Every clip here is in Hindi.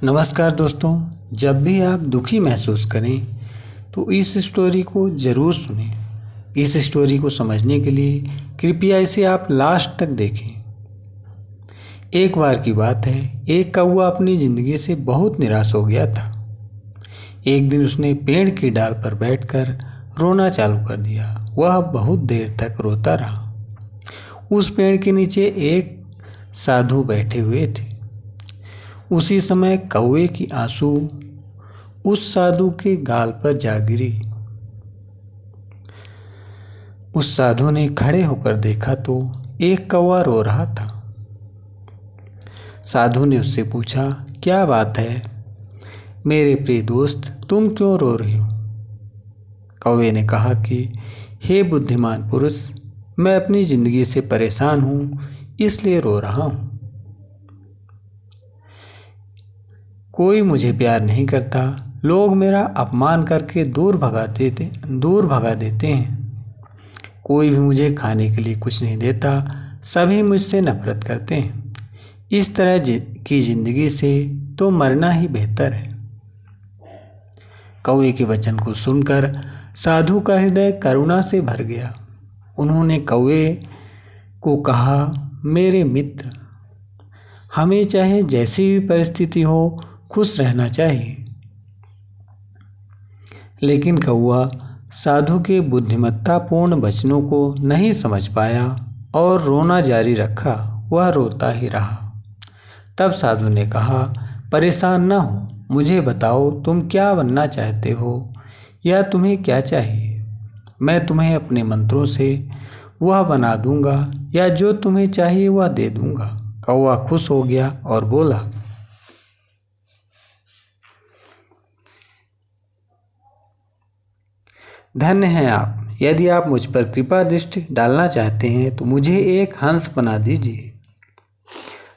नमस्कार दोस्तों। जब भी आप दुखी महसूस करें तो इस स्टोरी को ज़रूर सुनें। इस स्टोरी को समझने के लिए कृपया इसे आप लास्ट तक देखें। एक बार की बात है, एक कौवा अपनी ज़िंदगी से बहुत निराश हो गया था। एक दिन उसने पेड़ की डाल पर बैठकर रोना चालू कर दिया। वह बहुत देर तक रोता रहा। उस पेड़ के नीचे एक साधु बैठे हुए थे। उसी समय कौवे की आंसू उस साधु के गाल पर जा गिरी। उस साधु ने खड़े होकर देखा तो एक कौवा रो रहा था। साधु ने उससे पूछा, क्या बात है मेरे प्रिय दोस्त, तुम क्यों रो रहे हो? कौवे ने कहा कि हे बुद्धिमान पुरुष, मैं अपनी जिंदगी से परेशान हूँ, इसलिए रो रहा हूँ। कोई मुझे प्यार नहीं करता, लोग मेरा अपमान करके दूर भगा देते हैं। कोई भी मुझे खाने के लिए कुछ नहीं देता, सभी मुझसे नफरत करते हैं। इस तरह की जिंदगी से तो मरना ही बेहतर है। कौवे के वचन को सुनकर साधु का हृदय करुणा से भर गया। उन्होंने कौवे को कहा, मेरे मित्र, हमें चाहे जैसी भी परिस्थिति हो खुश रहना चाहिए। लेकिन कौवा साधु के बुद्धिमत्तापूर्ण वचनों को नहीं समझ पाया और रोना जारी रखा। वह रोता ही रहा। तब साधु ने कहा, परेशान न हो, मुझे बताओ तुम क्या बनना चाहते हो या तुम्हें क्या चाहिए। मैं तुम्हें अपने मंत्रों से वह बना दूंगा या जो तुम्हें चाहिए वह दे दूंगा। कौवा खुश हो गया और बोला, धन्य हैं आप। यदि आप मुझ पर कृपा दृष्टि डालना चाहते हैं तो मुझे एक हंस बना दीजिए।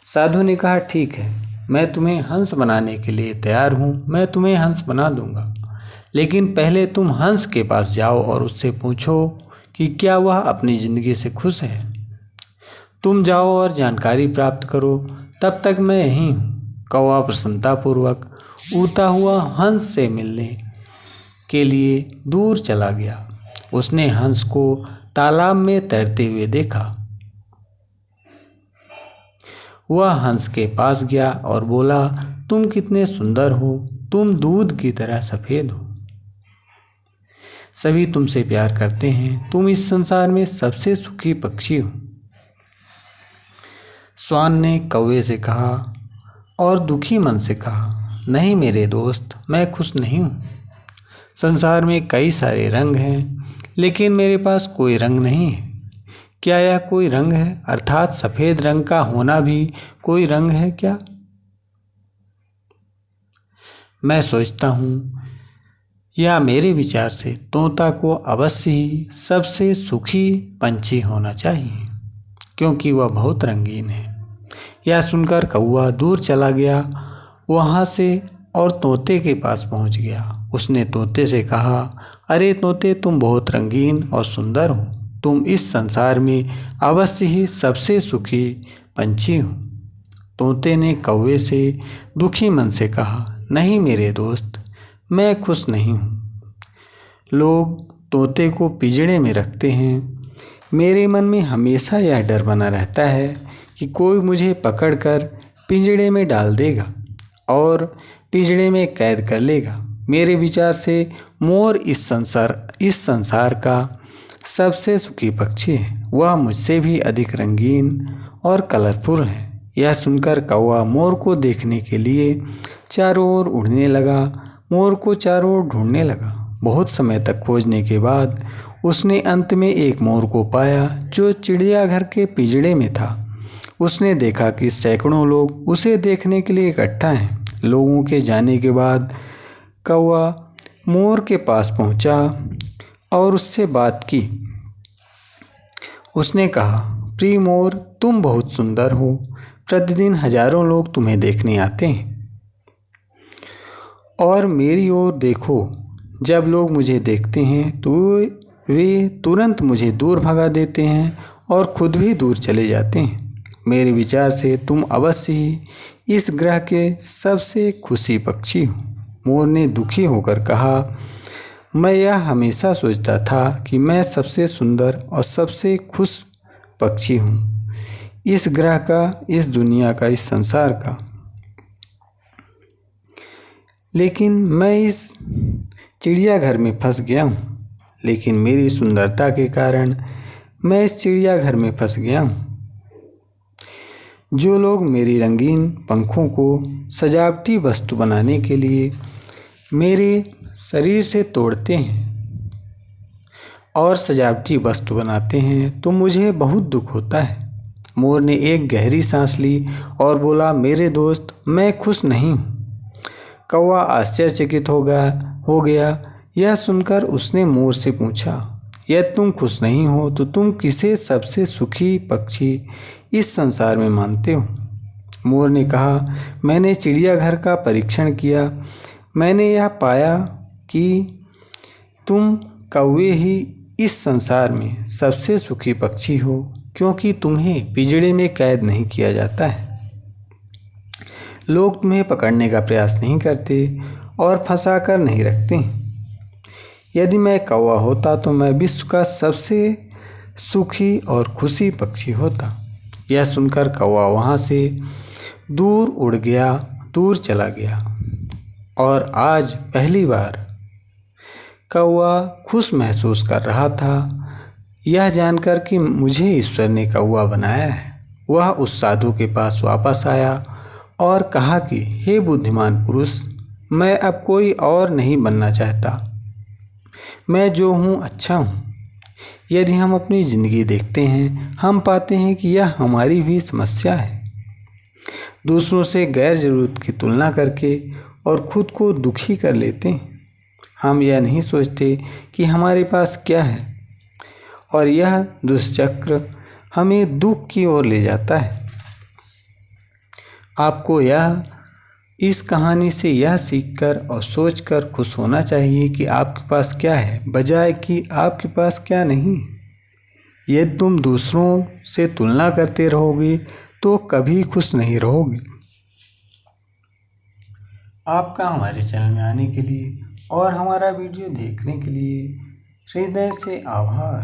साधु ने कहा, ठीक है, मैं तुम्हें हंस बनाने के लिए तैयार हूँ। मैं तुम्हें हंस बना दूंगा, लेकिन पहले तुम हंस के पास जाओ और उससे पूछो कि क्या वह अपनी ज़िंदगी से खुश है। तुम जाओ और जानकारी प्राप्त करो, तब तक मैं यहीं हूँ। कौवा प्रसन्नतापूर्वक उड़ता हुआ हंस से मिलने के लिए दूर चला गया। उसने हंस को तालाब में तैरते हुए देखा। वह हंस के पास गया और बोला, तुम कितने सुंदर हो, तुम दूध की तरह सफ़ेद हो, सभी तुमसे प्यार करते हैं, तुम इस संसार में सबसे सुखी पक्षी हो। श्वान ने कौवे से कहा और दुखी मन से कहा, नहीं मेरे दोस्त, मैं खुश नहीं हूँ। संसार में कई सारे रंग हैं, लेकिन मेरे पास कोई रंग नहीं है। क्या यह कोई रंग है? अर्थात सफ़ेद रंग का होना भी कोई रंग है क्या? मैं सोचता हूँ, या मेरे विचार से तोता को अवश्य ही सबसे सुखी पंछी होना चाहिए, क्योंकि वह बहुत रंगीन है। यह सुनकर कौवा दूर चला गया वहाँ से और तोते के पास पहुँच गया। उसने तोते से कहा, अरे तोते, तुम बहुत रंगीन और सुंदर हो, तुम इस संसार में अवश्य ही सबसे सुखी पंछी हो। तोते ने कौवे से दुखी मन से कहा, नहीं मेरे दोस्त, मैं खुश नहीं हूँ। लोग तोते को पिंजड़े में रखते हैं। मेरे मन में हमेशा यह डर बना रहता है कि कोई मुझे पकड़कर पिंजड़े में डाल देगा और पिंजड़े में कैद कर लेगा। मेरे विचार से मोर इस संसार का सबसे सुखी पक्षी है। वह मुझसे भी अधिक रंगीन और कलरफुल है। यह सुनकर कौवा मोर को देखने के लिए चारों ओर उड़ने लगा। मोर को चारों ओर ढूंढने लगा। बहुत समय तक खोजने के बाद उसने अंत में एक मोर को पाया जो चिड़ियाघर के पिंजड़े में था। उसने देखा कि सैकड़ों लोग उसे देखने के लिए इकट्ठा हैं। लोगों के जाने के बाद कौवा मोर के पास पहुंचा और उससे बात की। उसने कहा, प्रिय मोर, तुम बहुत सुंदर हो, प्रतिदिन हजारों लोग तुम्हें देखने आते हैं और मेरी ओर देखो, जब लोग मुझे देखते हैं तो वे तुरंत मुझे दूर भगा देते हैं और खुद भी दूर चले जाते हैं। मेरे विचार से तुम अवश्य ही इस ग्रह के सबसे खुशी पक्षी हूँ। मोर ने दुखी होकर कहा, मैं यह हमेशा सोचता था कि मैं सबसे सुंदर और सबसे खुश पक्षी हूँ, इस ग्रह का, इस दुनिया का, इस संसार का। लेकिन मैं इस चिड़ियाघर में फंस गया हूँ। लेकिन मेरी सुंदरता के कारण मैं इस चिड़ियाघर में फंस गया हूँ। जो लोग मेरी रंगीन पंखों को सजावटी वस्तु बनाने के लिए मेरे शरीर से तोड़ते हैं और सजावटी वस्तु बनाते हैं तो मुझे बहुत दुख होता है। मोर ने एक गहरी सांस ली और बोला, मेरे दोस्त, मैं खुश नहीं हूँ। कौवा आश्चर्यचकित हो गया। यह सुनकर उसने मोर से पूछा, यदि तुम खुश नहीं हो तो तुम किसे सबसे सुखी पक्षी इस संसार में मानते हो? मोर ने कहा, मैंने चिड़ियाघर का परीक्षण किया। मैंने यह पाया कि तुम कौवे ही इस संसार में सबसे सुखी पक्षी हो, क्योंकि तुम्हें पिंजड़े में कैद नहीं किया जाता है। लोग तुम्हें पकड़ने का प्रयास नहीं करते और फंसा कर नहीं रखते। यदि मैं कौवा होता तो मैं विश्व का सबसे सुखी और खुशी पक्षी होता। यह सुनकर कौवा वहाँ से दूर चला गया। और आज पहली बार कौवा खुश महसूस कर रहा था, यह जानकर कि मुझे ईश्वर ने कौवा बनाया है। वह उस साधु के पास वापस आया और कहा कि हे बुद्धिमान पुरुष, मैं अब कोई और नहीं बनना चाहता। मैं जो हूँ अच्छा हूँ। यदि हम अपनी ज़िंदगी देखते हैं, हम पाते हैं कि यह हमारी भी समस्या है। दूसरों से गैर ज़रूरत की तुलना करके और खुद को दुखी कर लेते हैं। हम यह नहीं सोचते कि हमारे पास क्या है, और यह दुष्चक्र हमें दुख की ओर ले जाता है। आपको इस कहानी से यह सीखकर और सोचकर खुश होना चाहिए कि आपके पास क्या है, बजाय कि आपके पास क्या नहीं। यदि तुम दूसरों से तुलना करते रहोगे तो कभी खुश नहीं रहोगे। आपका हमारे चैनल में आने के लिए और हमारा वीडियो देखने के लिए हृदय से आभार।